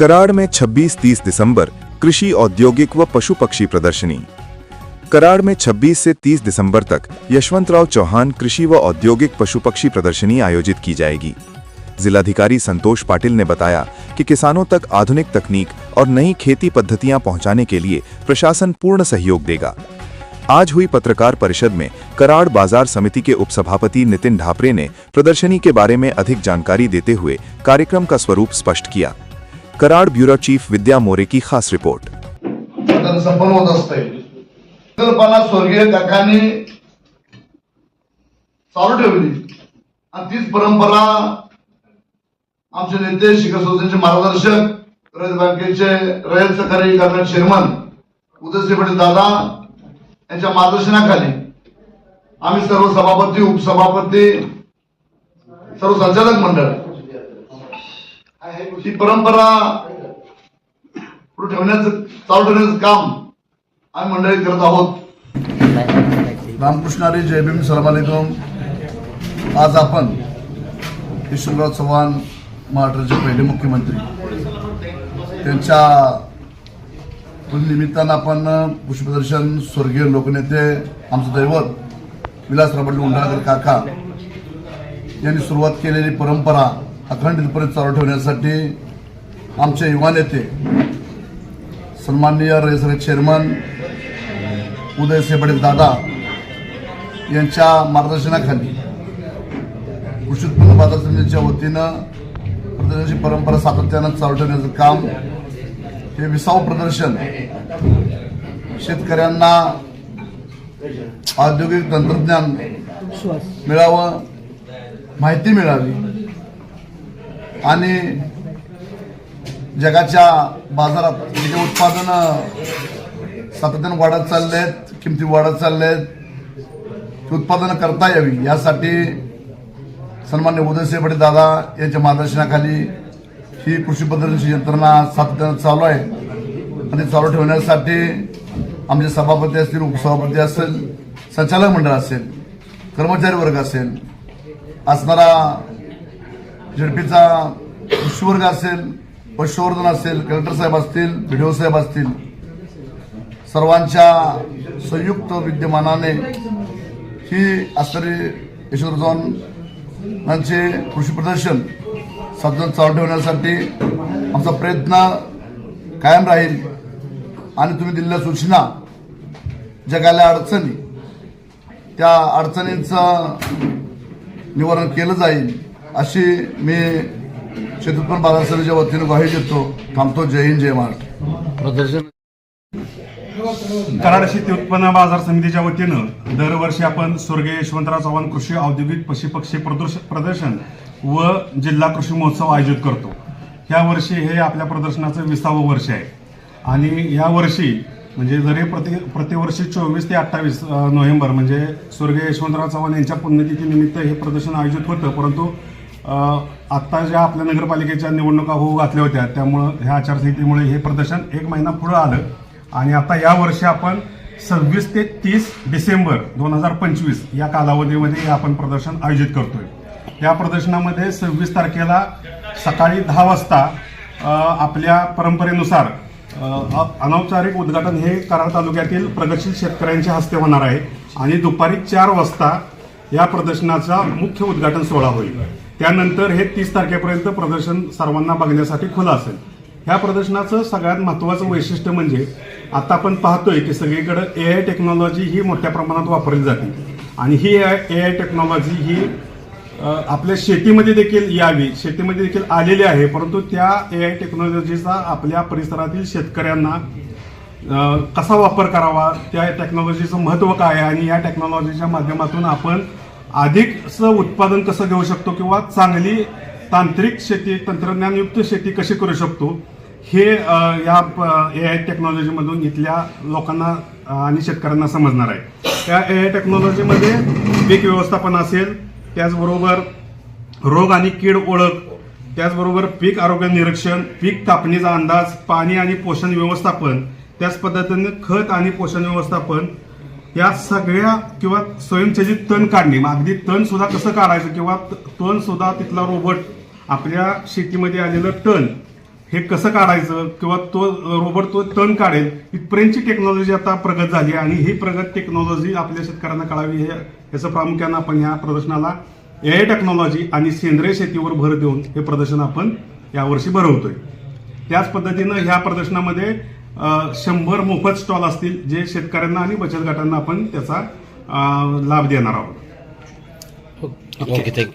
कराड़ में 26-30 दिसंबर कृषि औद्योगिक व पशु पक्षी प्रदर्शनी। कराड़ में 26 से 30 दिसंबर तक यशवंतराव चौहान कृषि व औद्योगिक पशु पक्षी प्रदर्शनी आयोजित की जाएगी। जिलाधिकारी संतोष पाटिल ने बताया कि किसानों तक आधुनिक तकनीक और नई खेती पद्धतियां पहुंचाने के लिए प्रशासन पूर्ण सहयोग देगा। आज हुई पत्रकार परिषद में कराड़ बाजार समिति के उपसभापति नितिन ढापरे ने प्रदर्शनी के बारे में अधिक जानकारी देते हुए कार्यक्रम का स्वरूप स्पष्ट किया। कराड़ ब्यूरो चीफ विद्या मोरे की खास रिपोर्ट। संपन्न होत असते कल्पना स्वर्गीय काकांनी चालू ठेवली आणि तीच परंपरा आमचे नेते शिखर संस्थेचे मार्गदर्शक रयत बँकेचे रयत सहकारी गव्हर्नमेंट चेअरमन उदयसिंह पाटील दादा यांच्या मार्गदर्शनाखाली आम्ही सर्व सभापती उपसभापती सर्व संचालक मंडळ ही परंपरा पुढे चालू ठेवण्याचं काम आम्ही मंडळी करत आहोत। रामकृष्ण हरी, जय भीम, सलाम अलैकुम। आज आपण यशवंतराव चव्हाण महाराष्ट्राचे पहिले मुख्यमंत्री त्यांच्या निमित्तानं आपण पुष्पप्रदर्शन स्वर्गीय लोकनेते आमचे दैवत विलासराव पाटील उंडाळकर काका यांनी सुरुवात केलेली परंपरा अखंडितपणे चालू ठेवण्यासाठी आमचे युवा नेते सन्माननीय रयत चेअरमन उदयसिंह पाटील दादा यांच्या मार्गदर्शनाखाली कृषी उत्पन्न बाजार समितीच्या वतीनं प्रदर्शनाची परंपरा सातत्यानं चालू ठेवण्याचं काम हे 20वे प्रदर्शन शेतकऱ्यांना औद्योगिक तंत्रज्ञान मिळावं, माहिती मिळावी आणि जगाच्या बाजारात जे उत्पादन सातत्यानं वाढत चालले आहेत, किमती वाढत चालल्या आहेत, उत्पादन करता यावी यासाठी सन्माननीय उदयसिंह पाटील दादा यांच्या मार्गदर्शनाखाली ही कृषी प्रदर्शनाची यंत्रणा सातत्यानं चालू आहे आणि चालू ठेवण्यासाठी आमचे सभापती असतील, उपसभापती असेल, संचालक मंडळ असेल, कर्मचारी वर्ग असेल, असणारा झेडपीचा कृषी वर्ग असेल, पशुसंवर्धन असेल, कलेक्टर साहेब असतील, बीडीओ साहेब असतील, सर्वांच्या संयुक्त विद्यमानाने ही असणारी यशवंतराव चव्हाणांचे कृषी प्रदर्शन सातत्यानं चालू ठेवण्यासाठी आमचा प्रयत्न कायम राहील आणि तुम्ही दिलेल्या सूचना जगाला अडचणी त्या अडचणींचं निवारण केलं जाईल अशी मी शेती उत्पन्न बाजार समितीच्या वतीनं ग्वाही देतो। थांबतो। जय हिंद, जय महाराष्ट्र। प्रदर्शन कराड शेती उत्पन्न बाजार समितीच्या वतीनं दरवर्षी आपण स्वर्गीय यशवंतराव चव्हाण कृषी औद्योगिक पशु पक्षी प्रदर्शन व जिल्हा कृषी महोत्सव आयोजित करतो। ह्या वर्षी हे आपल्या प्रदर्शनाचं 20वे वर्ष आहे आणि या वर्षी म्हणजे जरी प्रतिवर्षी 24 ते 28 नोव्हेंबर म्हणजे स्वर्गीय यशवंतराव चव्हाण यांच्या पुण्यतिथीनिमित्त हे प्रदर्शन आयोजित होतं, परंतु आत्ता ज्या आपल्या नगरपालिकेच्या निवडणुका होऊ घातल्या होत्या त्यामुळं ह्या आचारसंहितेमुळे हे प्रदर्शन 1 महिना पुढे आलं आणि आता या वर्षी आपण 26 ते 30 डिसेंबर 2025 या कालावधीमध्ये हे आपण प्रदर्शन आयोजित करतोय। या प्रदर्शनामध्ये 26 तारखेला सकाळी 10 वाजता आपल्या परंपरेनुसार अनौपचारिक उद्घाटन हे कराड तालुक्यातील प्रगतशील शेतकऱ्यांच्या हस्ते होणार आहे आणि दुपारी 4 वाजता या प्रदर्शनाचा मुख्य उद्घाटन सोहळा होईल। त्यानंतर हे 30 तारखेपर्यंत प्रदर्शन सर्वांना बघण्यासाठी खुलं असेल। ह्या प्रदर्शनाचं सगळ्यात महत्त्वाचं वैशिष्ट्य म्हणजे आता आपण पाहतोय की सगळीकडे AI टेक्नॉलॉजी ही मोठ्या प्रमाणात वापरली जाते आणि ही AI टेक्नॉलॉजी ही आपल्या शेतीमध्ये देखील यावी, शेतीमध्ये देखील आलेली आहे, परंतु त्या AI टेक्नॉलॉजीचा आपल्या परिसरातील शेतकऱ्यांना कसा वापर करावा, त्या टेक्नॉलॉजीचं महत्त्व काय आहे आणि या टेक्नॉलॉजीच्या माध्यमातून आपण अधिकचं उत्पादन कसं घेऊ शकतो किंवा चांगली तांत्रिक शेती, तंत्रज्ञानयुक्त शेती कशी करू शकतो हे या AI टेक्नॉलॉजीमधून इथल्या लोकांना आणि शेतकऱ्यांना समजणार आहे। त्या AI टेक्नॉलॉजीमध्ये पीक व्यवस्थापन असेल, त्याचबरोबर रोग आणि कीड ओळख, त्याचबरोबर पीक आरोग्य निरीक्षण, पीक कापणीचा अंदाज, पाणी आणि पोषण व्यवस्थापन, त्याच पद्धतीने खत आणि पोषण व्यवस्थापन, या सगळ्या किंवा स्वयंचलित तण काढणे, अगदी तण सुद्धा कसं काढायचं किंवा तण सुद्धा तिथला रोबोट आपल्या शेतीमध्ये आलेलं तण हे कसं काढायचं किंवा तो रोबोट तो तण काढेल इथपर्यंतची टेक्नॉलॉजी आता प्रगत झाली आणि ही प्रगत टेक्नॉलॉजी आपल्या शेतकऱ्यांना कळावी याचं प्रामुख्यानं आपण ह्या प्रदर्शनाला एआय टेक्नॉलॉजी आणि सेंद्रिय शेतीवर भर देऊन हे प्रदर्शन आपण यावर्षी भरवतोय. त्याच पद्धतीनं ह्या प्रदर्शनामध्ये 100 मोफत स्टॉल असतील जे शेतकऱ्यांना आणि बचत गटांना आपण त्याचा लाभ देणार आहोत. Okay thank you.